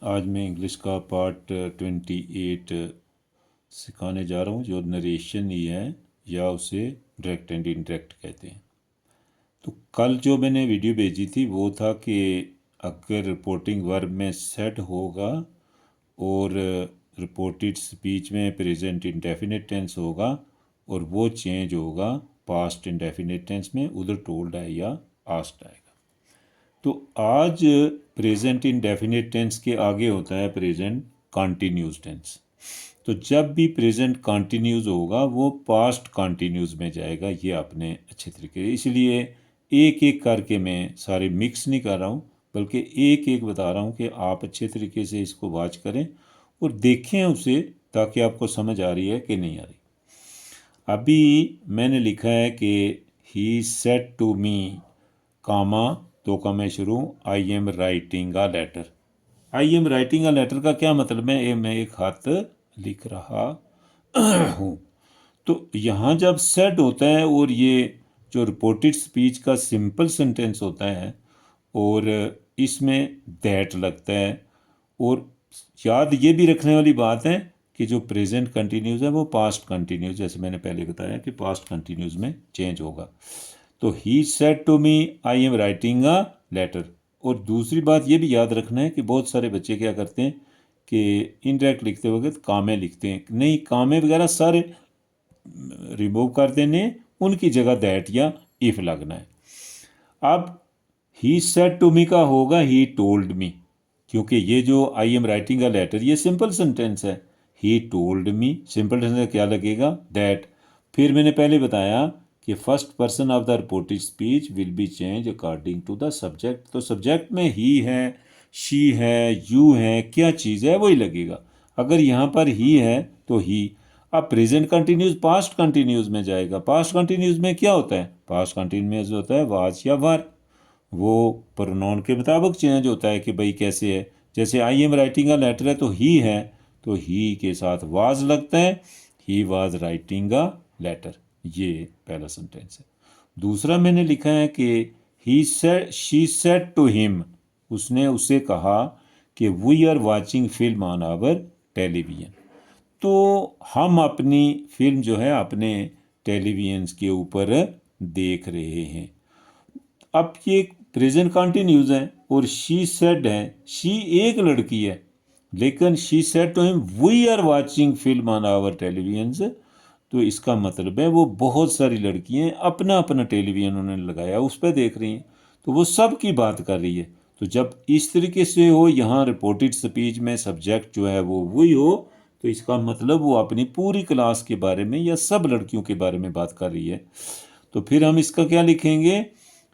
आज मैं इंग्लिश का पार्ट 28 सिखाने जा रहा हूँ, जो नरेशन ही है या उसे डायरेक्ट एंड इनडायरेक्ट कहते हैं। तो कल जो मैंने वीडियो भेजी थी वो था कि अगर रिपोर्टिंग वर्ब में सेड होगा और रिपोर्टेड स्पीच में प्रेजेंट इंडेफिनिट टेंस होगा और वो चेंज होगा पास्ट इंडेफिनिट टेंस में, उधर टोल्ड है या आस्क्ड आएगा। तो आज प्रेजेंट इंडेफिनिट टेंस के आगे होता है प्रेजेंट कॉन्टिन्यूस टेंस। तो जब भी प्रेजेंट कॉन्टिन्यूस होगा वो पास्ट कॉन्टिन्यूस में जाएगा। ये आपने अच्छे तरीके, इसलिए एक एक करके मैं सारे मिक्स नहीं कर रहा हूँ, बल्कि एक एक बता रहा हूँ कि आप अच्छे तरीके से इसको वॉच करें और देखें उसे, ताकि आपको समझ आ रही है कि नहीं आ रही। अभी मैंने लिखा है कि ही सेड टू मी कामा तो का मैं शुरू, I am writing a letter. I am writing a letter का क्या मतलब है? मैं एक खत लिख रहा हूँ। तो यहाँ जब सेड होता है और ये जो रिपोर्टेड स्पीच का सिंपल सेंटेंस होता है और इसमें दैट लगता है, और याद ये भी रखने वाली बात है कि जो प्रेजेंट कंटिन्यूस है वो पास्ट कंटिन्यूस, जैसे मैंने पहले बताया कि पास्ट कंटिन्यूस में चेंज होगा। तो he said to me I am writing a letter. और दूसरी बात ये भी याद रखना है कि बहुत सारे बच्चे क्या करते हैं कि इनडायरेक्ट लिखते वक्त कामे लिखते हैं। नहीं, कामे वगैरह सारे रिमूव कर देने, उनकी जगह दैट या इफ लगना है। अब ही सेड टू मी का होगा ही टोल्ड मी, क्योंकि ये जो I am writing a letter ये सिंपल सेंटेंस है। He told me simple sentence क्या लगेगा? दैट। फिर मैंने पहले बताया कि first person of the reported speech will be change according to the subject. तो सब्जेक्ट में ही है, शी है, यू है, क्या चीज़ है वही लगेगा। अगर यहाँ पर ही है तो ही। अब प्रेजेंट कंटिन्यूस पास्ट कंटिन्यूस में जाएगा। पास्ट कंटिन्यूस में क्या होता है? पास्ट कंटिन्यूस होता है वाज या वर। वो प्रोनाउन के मुताबिक चेंज होता है कि भाई कैसे है। जैसे I am writing a letter है तो ही है, तो ही के साथ वाज लगता है, he was writing a letter. ये पहला सेंटेंस है। दूसरा मैंने लिखा है कि he said she said to him, उसने उसे कहा कि we are watching film on our television. तो हम अपनी फिल्म जो है अपने टेलीविजन के ऊपर देख रहे हैं। अब ये प्रेजेंट कंटिन्यूज है और शी सेड है, शी एक लड़की है, लेकिन she said to him we are watching film on our television. तो इसका मतलब है वो बहुत सारी लड़कियां अपना अपना टेलीविजन उन्होंने लगाया, उस पर देख रही हैं। तो वो सब की बात कर रही है। तो जब इस तरीके से हो, यहाँ रिपोर्टेड स्पीच में सब्जेक्ट जो है वो वही हो, तो इसका मतलब वो अपनी पूरी क्लास के बारे में या सब लड़कियों के बारे में बात कर रही है। तो फिर हम इसका क्या लिखेंगे?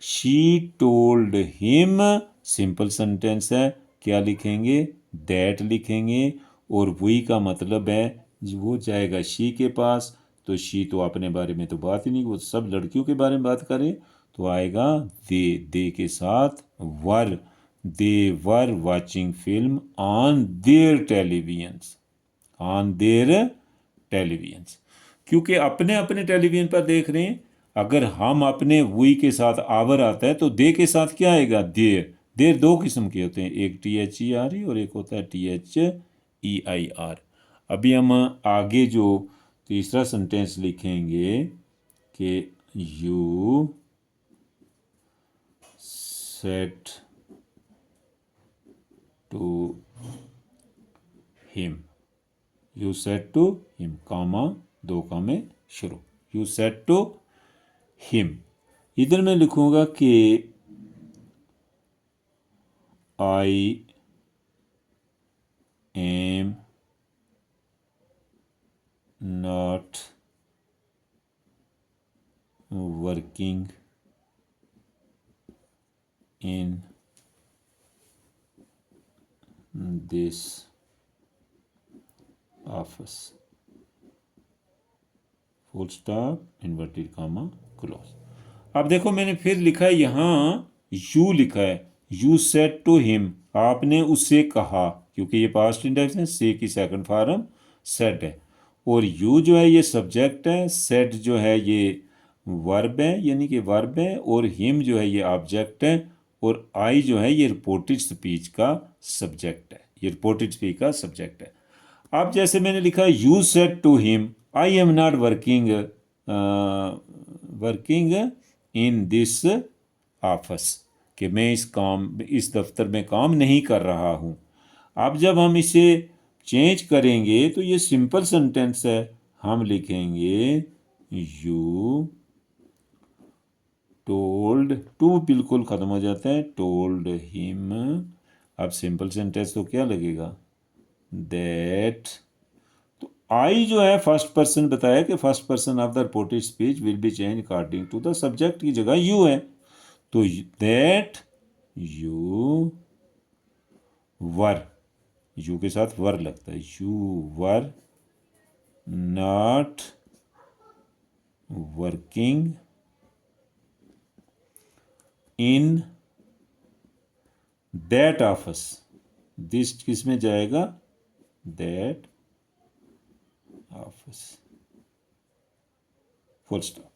She told him, simple sentence है, क्या लिखेंगे? दैट लिखेंगे। और वी का मतलब है वो जाएगा शी के पास, तो शी तो अपने बारे में तो बात ही नहीं, वो सब लड़कियों के बारे में बात करे, तो आएगा दे के साथ were. They were watching film on their televisions, on their televisions, क्योंकि अपने अपने टेलीविजन पर देख रहे हैं। अगर हम अपने वी के साथ आवर आता है तो दे के साथ क्या आएगा? देर। देर दो किस्म के होते हैं, एक THERE और एक होता है THEIR। अभी हम आगे जो तीसरा सेंटेंस लिखेंगे कि you said to him, you said to him, comma दो कामे शुरू, यू सेड टू हिम। इधर मैं लिखूंगा कि I am not working in this office, full stop, inverted comma, close. अब देखो मैंने फिर लिखा है यहाँ यू लिखा है, यू सेड टू हिम, आपने उससे कहा, क्योंकि ये पास्ट इंडेक्स है, से की सेकंड फॉर्म सेड है, और यू जो है ये सब्जेक्ट है, सेड जो है ये वर्ब है, यानी कि वर्ब है, और हिम जो है ये ऑब्जेक्ट है, और आई जो है ये रिपोर्टेड स्पीच का सब्जेक्ट है। ये रिपोर्टेड स्पीच का सब्जेक्ट है। अब जैसे मैंने लिखा you said to him I am not working in this office, कि मैं इस दफ्तर में काम नहीं कर रहा हूँ। अब जब हम इसे चेंज करेंगे तो ये सिंपल सेंटेंस है, हम लिखेंगे यू टोल्ड, टू बिल्कुल ख़त्म हो जाता है, टोल्ड हिम। अब सिंपल सेंटेंस तो क्या लगेगा, दैट, तो आई जो है फर्स्ट पर्सन बताया कि first person of the reported speech will be change according to the subject की जगह यू है, तो दैट यू वर, यू के साथ वर लगता है, you were not working in that office, this किस में जाएगा, दैट ऑफिस, फुल स्टॉप।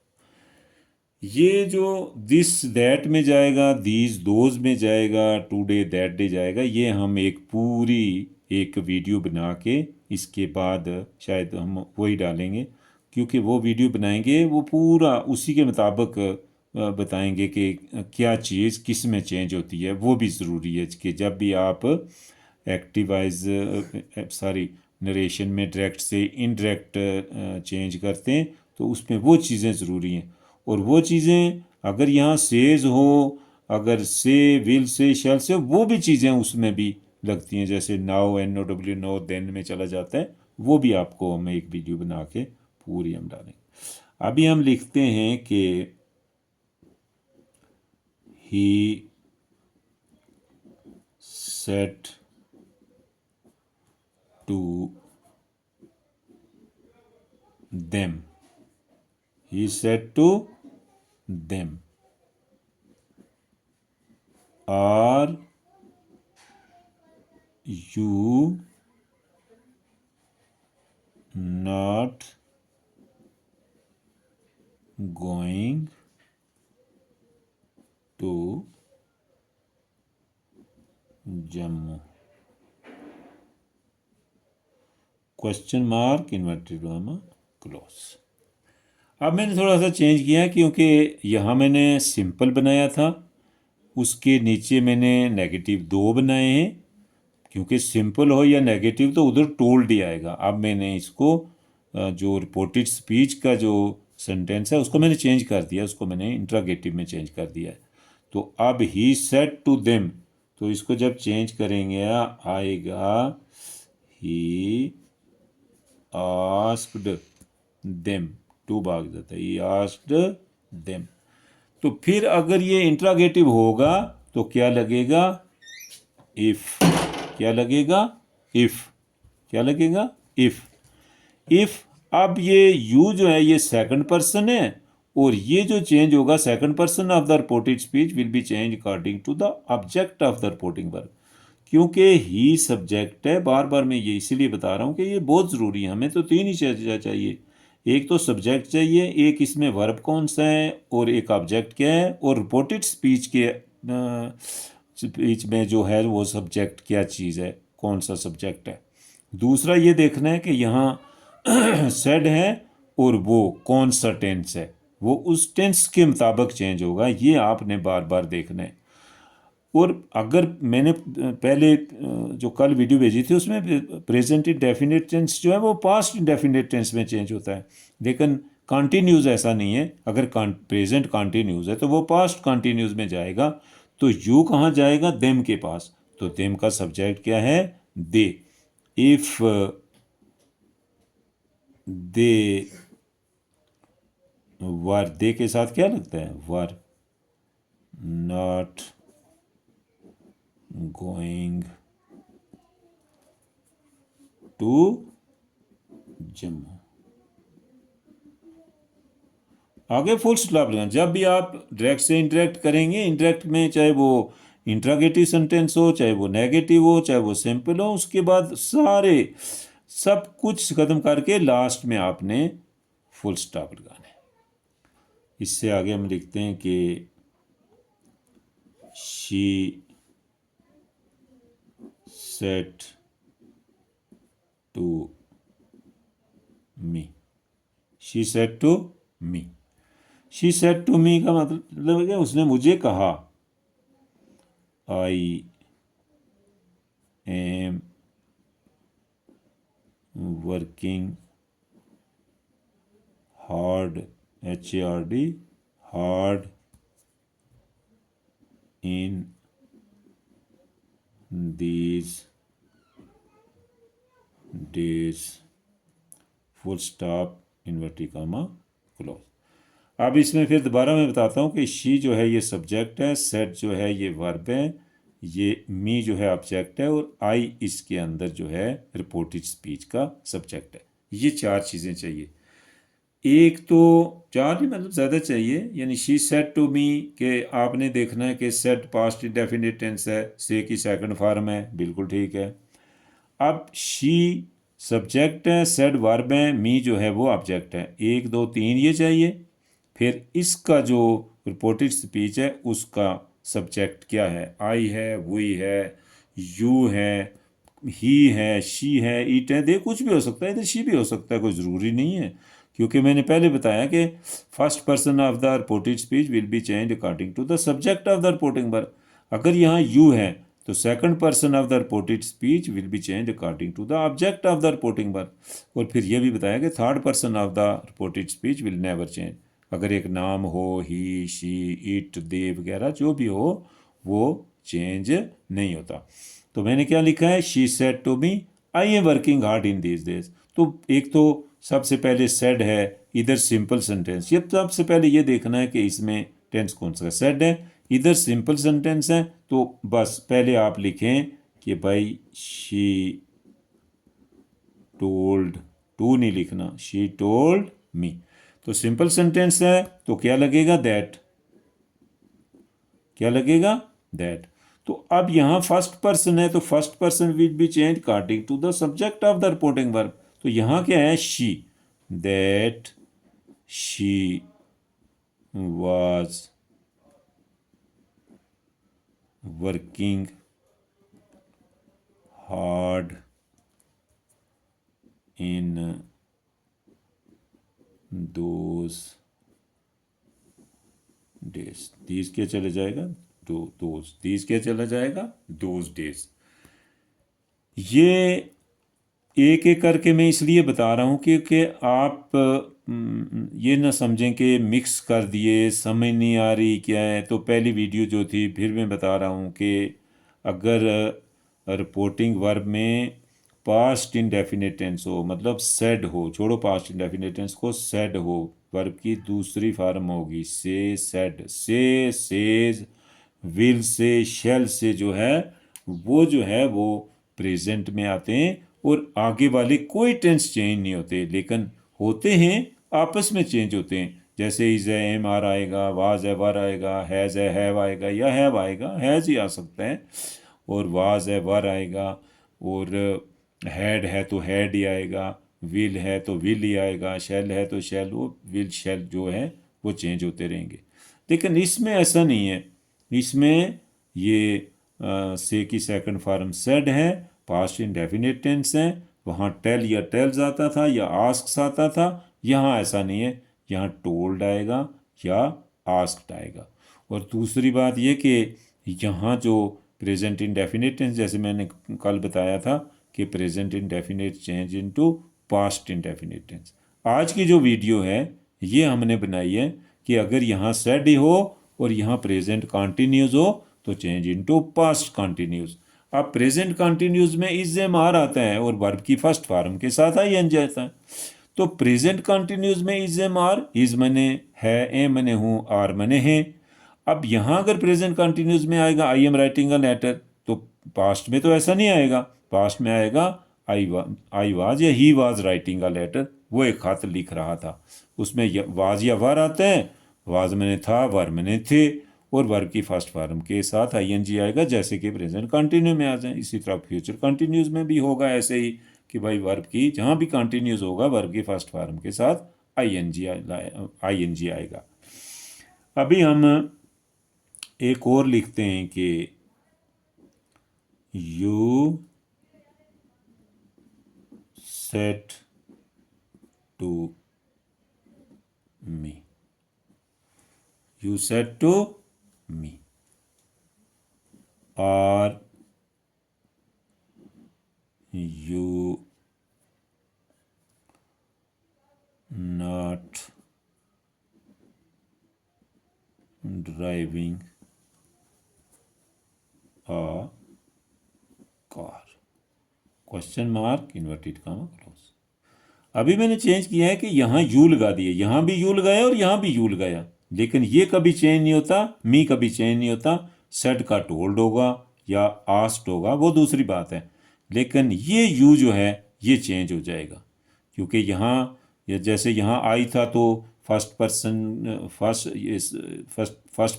ये जो दिस दैट में जाएगा, दीज दोज में जाएगा, टुडे दैट डे जाएगा, ये हम एक पूरी एक वीडियो बना के इसके बाद शायद हम वही डालेंगे, क्योंकि वो वीडियो बनाएंगे वो पूरा उसी के मुताबिक बताएंगे कि क्या चीज़ किस में चेंज होती है। वो भी ज़रूरी है कि जब भी आप एक्टिवाइज सॉरी नरेशन में डायरेक्ट से इनडायरेक्ट चेंज करते हैं तो उसमें वो चीज़ें ज़रूरी हैं। और वो चीज़ें अगर यहाँ सेज हो, अगर से, विल से, शैल से, वो भी चीज़ें उसमें भी लगती हैं, जैसे नाउ, NOW, नो, देन में चला जाता है, वो भी आपको हम एक वीडियो बना के पूरी हम डालेंगे। अभी हम लिखते हैं कि he said to them, he said to them, are you not going to Jammu? Question mark inverted comma close. अब मैंने थोड़ा सा चेंज किया क्योंकि यहाँ मैंने सिंपल बनाया था, उसके नीचे मैंने नेगेटिव 2 बनाए हैं, क्योंकि सिंपल हो या नेगेटिव तो उधर टोल्ड ही आएगा। अब मैंने इसको जो रिपोर्टेड स्पीच का जो सेंटेंस है उसको मैंने चेंज कर दिया, उसको मैंने इंट्रागेटिव में चेंज कर दिया है। तो अब ही सेड टू देम, तो इसको जब चेंज करेंगे आएगा ही आस्क्ड देम, टू भाग जाता है, ही आस्क्ड देम। तो फिर अगर ये इंट्रागेटिव होगा तो क्या लगेगा, इफ, क्या लगेगा, इफ, क्या लगेगा, इफ, इफ। अब ये यू जो है ये सेकंड पर्सन है, और ये जो चेंज होगा second person of the reported speech will be change according to the object of the reporting verb, क्योंकि ही सब्जेक्ट है। बार बार मैं ये इसीलिए बता रहा हूँ कि ये बहुत ज़रूरी है, हमें तो 3 ही चीज़ें चाहिए, एक तो सब्जेक्ट चाहिए, एक इसमें वर्ब कौन सा है, और एक ऑब्जेक्ट क्या है, और रिपोर्टेड स्पीच के स्पीच में जो है वो सब्जेक्ट क्या चीज़ है, कौन सा सब्जेक्ट है। दूसरा ये देखना है कि यहाँ सेड है और वो कौन सा टेंस है, वो उस टेंस के मुताबिक चेंज होगा, ये आपने बार बार देखना है। और अगर मैंने पहले जो कल वीडियो भेजी थी उसमें प्रेजेंट इंडेफिनिट टेंस जो है वो पास्ट इंडेफिनिट टेंस में चेंज होता है, लेकिन कॉन्टिन्यूज़ ऐसा नहीं है। अगर प्रेजेंट कॉन्टिन्यूज़ है तो वो पास्ट कॉन्टिन्यूज़ में जाएगा, तो यू कहाँ जाएगा, देम के पास, तो देम का सब्जेक्ट क्या है, दे। इफ दे वर, दे के साथ क्या लगता है, we're not going to Jammu, आगे फुल स्टॉप लगाना। जब भी आप डायरेक्ट से इंटरेक्ट करेंगे, इंटरेक्ट में चाहे वो इंट्रागेटिव सेंटेंस हो, चाहे वो नेगेटिव हो, चाहे वो सिंपल हो, उसके बाद सारे सब कुछ ख़त्म करके लास्ट में आपने फुल स्टॉप लगाना है। इससे आगे हम लिखते हैं कि she said to me, she said to me. She said to me का मतलब है उसने मुझे कहा। I am working hard, HARD, hard in these days, full stop, inverted comma close. अब इसमें फिर दोबारा मैं बताता हूँ कि शी जो है ये सब्जेक्ट है, सेड जो है ये वर्ब है, ये मी जो है ऑब्जेक्ट है, और आई इसके अंदर जो है रिपोर्टेड स्पीच का सब्जेक्ट है। ये चार चीज़ें चाहिए। एक तो चार नहीं मतलब ज़्यादा चाहिए, यानी शी सेड टू मी के आपने देखना है कि सेड पास्ट इंडेफिनिट टेंस है, से की सेकंड फॉर्म है, बिल्कुल ठीक है। अब शी सब्जेक्ट है, सेड वर्ब है, मी जो है वो ऑब्जेक्ट है। एक दो तीन ये चाहिए। फिर इसका जो रिपोर्टेड स्पीच है उसका सब्जेक्ट क्या है, आई है, वी है, यू है, ही है, शी है, इट है, दे कुछ भी हो सकता है, इधर शी भी हो सकता है, कोई ज़रूरी नहीं है। क्योंकि मैंने पहले बताया कि first person of the reported speech will be change according to the subject of the reporting verb. अगर यहाँ यू है तो second person of the reported speech will be change according to the object of the reporting verb. और फिर यह भी बताया कि third person of the reported speech will never change. अगर एक नाम हो, ही, शी, इट, दे वगैरह जो भी हो वो चेंज नहीं होता। तो मैंने क्या लिखा है, she said to me I am working hard in these days. तो एक तो सबसे पहले सेड है, इधर सिंपल सेंटेंस। ये सबसे पहले ये देखना है कि इसमें टेंस कौन सा सेड है, इधर सिंपल सेंटेंस है। तो बस पहले आप लिखें कि भाई शी टोल्ड, टू नहीं लिखना, शी टोल्ड मी। तो सिंपल सेंटेंस है तो क्या लगेगा, दैट। क्या लगेगा, दैट। तो अब यहां फर्स्ट पर्सन है तो first person will be change according to the subject of the reporting verb. तो यहां क्या है, she, that she was working hard in those days. These क्या चला जाएगा, दोज, दीज क्या चला जाएगा, दोज डेज। ये एक एक करके मैं इसलिए बता रहा हूँ क्योंकि आप ये ना समझें कि मिक्स कर दिए, समझ नहीं आ रही क्या है। तो पहली वीडियो जो थी, फिर मैं बता रहा हूँ कि अगर रिपोर्टिंग वर्ब में पास्ट इंडेफिनिट टेंस हो, मतलब सेड हो, छोड़ो पास्ट इंडेफिनिट टेंस को, सेड हो, वर्ब की दूसरी फॉर्म होगी से, सेड, से, सेज, विल से, शेल से जो है वो प्रेजेंट में आते हैं। और आगे वाले कोई टेंस चेंज नहीं होते, लेकिन होते हैं आपस में चेंज होते हैं। जैसे इज है, एम आर आएगा, वाज है, वर आएगा, हैज़ है, हैव आएगा, या हैव आएगा, हैज़ ही आ सकता है, और वाज है, वर आएगा, और हैड है तो हैड ही आएगा, विल है तो विल ही आएगा, शेल है तो शेल, वो विल शेल जो है वो चेंज होते रहेंगे। लेकिन इसमें ऐसा नहीं है। इसमें ये से की सेकंड फॉर्म सेड है, पास्ट इंडेफिनिट टेंस है, वहाँ टेल या टेल्स आता था या आस्क्स आता था। यहाँ ऐसा नहीं है, यहाँ टोल्ड आएगा या आस्क्ड आएगा। और दूसरी बात ये कि यहाँ जो प्रेजेंट इंडेफिनिट टेंस, जैसे मैंने कल बताया था कि present indefinite change into past indefinite tense. आज की जो वीडियो है ये हमने बनाई है कि अगर यहाँ सेड ही हो और यहाँ प्रेजेंट कॉन्टिन्यूस हो तो चेंज इनटू पास्ट कॉन्टिन्यूस। अब प्रेजेंट कॉन्टिन्यूस में इज एम आर आता है और वर्ब की फर्स्ट फॉर्म के साथ आई एन जी आता है। तो प्रेजेंट कॉन्टिन्यूस में इज एम आर, इज मने है, ए मने हूँ, आर मने हैं। अब यहाँ अगर प्रेजेंट कॉन्टिन्यूस में आएगा I am writing a letter, तो पास्ट में तो ऐसा नहीं आएगा। पास्ट में आएगा आई वाज या he was writing a letter, वो एक खत लिख रहा था। उसमें वाज या वर आता है, वाज मैंने था, वर मैंने थे, और वर्ब की फर्स्ट फॉर्म के साथ आईएनजी आएगा, जैसे कि प्रेजेंट कंटिन्यू में आ जाए। इसी तरह फ्यूचर कंटिन्यूस में भी होगा ऐसे ही कि भाई वर्ब की जहाँ भी कंटिन्यूस होगा वर्ब की फर्स्ट फॉर्म के साथ आईएनजी आएगा। अभी हम एक और लिखते हैं कि you said to me. You said to me. Or you not driving a car? Question mark inverted comma close. अभी मैंने चेंज किया है कि यहाँ यू लगा दिए, यहाँ भी यू लगाया और यहाँ भी यू लगाया, लेकिन ये कभी चेंज नहीं होता, मी कभी चेंज नहीं होता। सेड का टोल्ड होगा या आस्क्ड होगा, वो दूसरी बात है, लेकिन ये यू जो है ये चेंज हो जाएगा, क्योंकि यहाँ जैसे यहाँ आई था तो first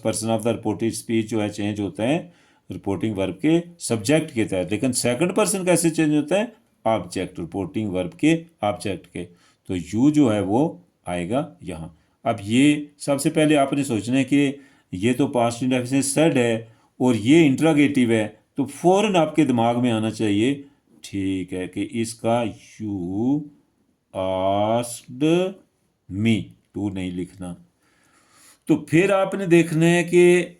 person of the reported speech जो है चेंज होता है रिपोर्टिंग वर्ब के सब्जेक्ट के तहत, लेकिन सेकंड पर्सन कैसे चेंज होता है? ऑब्जेक्ट, रिपोर्टिंग वर्ब के ऑब्जेक्ट के। तो यू जो है वो आएगा यहाँ। अब ये सबसे पहले आपने सोचना है कि ये तो पास्ट इंडेफिनिट सेड है और ये इंट्रोगेटिव है, तो फौरन आपके दिमाग में आना चाहिए, ठीक है, कि इसका यू आस्क्ड मी, टू नहीं लिखना। तो फिर आपने देखना है कि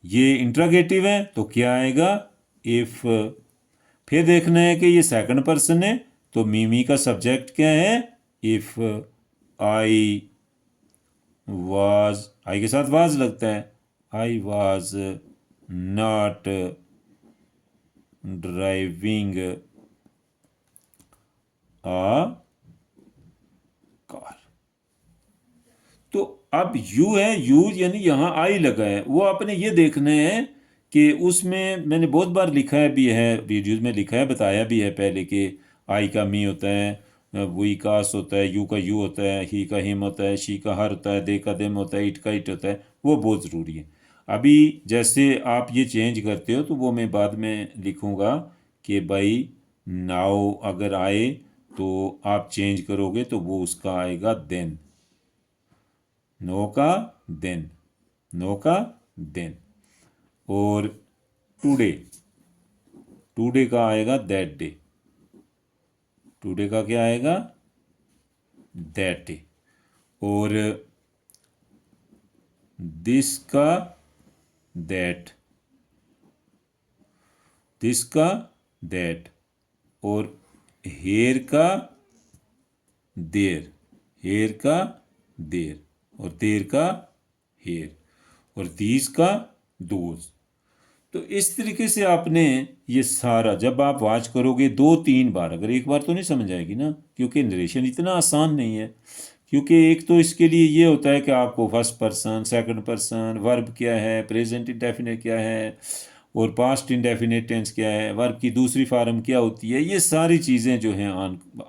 ये इंट्रोगेटिव है तो क्या आएगा? इफ। फिर देखना है कि ये सेकंड पर्सन है तो मी का सब्जेक्ट क्या है? इफ आई वाज, आई के साथ वाज लगता है, I was not driving a car. तो अब यू है, यू यानी यहाँ आई लगा है, वो आपने ये देखना है कि उसमें मैंने बहुत बार लिखा है भी है, वीडियोस में लिखा है, बताया भी है पहले कि आई का मी होता है, वी का अस होता है, यू का यू होता है, ही का हिम होता है, शी का हर होता है, दे का देम होता है, इट का इट होता है, वो बहुत ज़रूरी है। अभी जैसे आप ये चेंज करते हो तो वो मैं बाद में लिखूँगा कि भाई नाउ अगर आए तो आप चेंज करोगे तो वो उसका आएगा देन, नो का देन, नो का देन। और टुडे, टुडे का आएगा दैट डे, टुडे का क्या आएगा? That day. और दिस का दैट, दिस का दैट। और हेयर का देर, हेयर का देर। और देर का हेयर। और दीज का दोज। तो इस तरीके से आपने ये सारा, जब आप वॉच करोगे 2-3 बार, अगर एक बार तो नहीं समझ आएगी ना, क्योंकि नरेशन इतना आसान नहीं है। क्योंकि एक तो इसके लिए ये होता है कि आपको first person, second person, verb क्या है, प्रेजेंट इंडेफिनिट क्या है, और पास्ट इंडेफिनिट टेंस क्या है, वर्ब की दूसरी फॉर्म क्या होती है, ये सारी चीज़ें जो हैं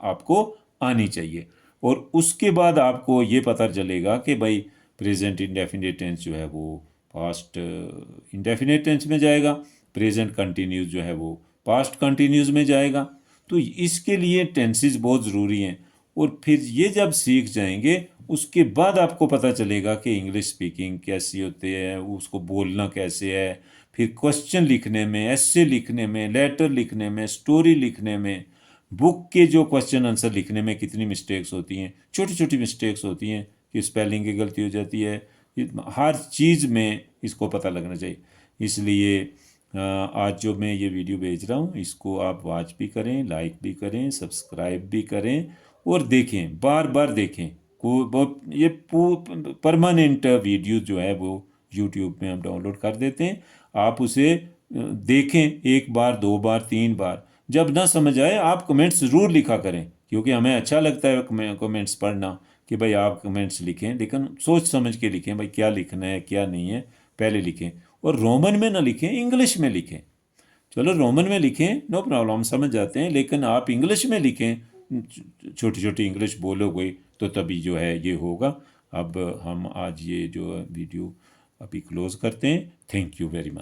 आपको आनी चाहिए। और उसके बाद आपको ये पता चलेगा कि भाई प्रेजेंट इंडेफिनिट टेंस जो है वो पास्ट इंडेफिनिट टेंस में जाएगा, प्रेजेंट कंटिन्यूस जो है वो पास्ट कंटिन्यूस में जाएगा। तो इसके लिए टेंसेस बहुत ज़रूरी हैं। और फिर ये जब सीख जाएंगे उसके बाद आपको पता चलेगा कि इंग्लिश स्पीकिंग कैसी होती है, उसको बोलना कैसे है, फिर क्वेश्चन लिखने में, एस्से लिखने में, लेटर लिखने में, स्टोरी लिखने में, बुक के जो क्वेश्चन आंसर लिखने में कितनी मिस्टेक्स होती हैं, छोटी छोटी मिस्टेक्स होती हैं कि स्पेलिंग की गलती हो जाती है, हर चीज़ में इसको पता लगना चाहिए। इसलिए आज जो मैं ये वीडियो भेज रहा हूँ इसको आप वॉच भी करें, लाइक भी करें, सब्सक्राइब भी करें और देखें, बार बार देखें। ये परमानेंट वीडियो जो है वो यूट्यूब में हम डाउनलोड कर देते हैं, आप उसे देखें 1 बार, 2 बार, 3 बार। जब ना समझ आए आप कमेंट्स ज़रूर लिखा करें, क्योंकि हमें अच्छा लगता है कमेंट्स पढ़ना कि भाई आप कमेंट्स लिखें, लेकिन सोच समझ के लिखें, भाई क्या लिखना है क्या नहीं है पहले लिखें। और रोमन में ना लिखें, इंग्लिश में लिखें। चलो रोमन में लिखें, नो प्रॉब्लम, समझ जाते हैं, लेकिन आप इंग्लिश में लिखें, छोटी छोटी इंग्लिश बोलोगे तो तभी जो है ये होगा। अब हम आज ये जो वीडियो अभी क्लोज़ करते हैं। Thank you very much.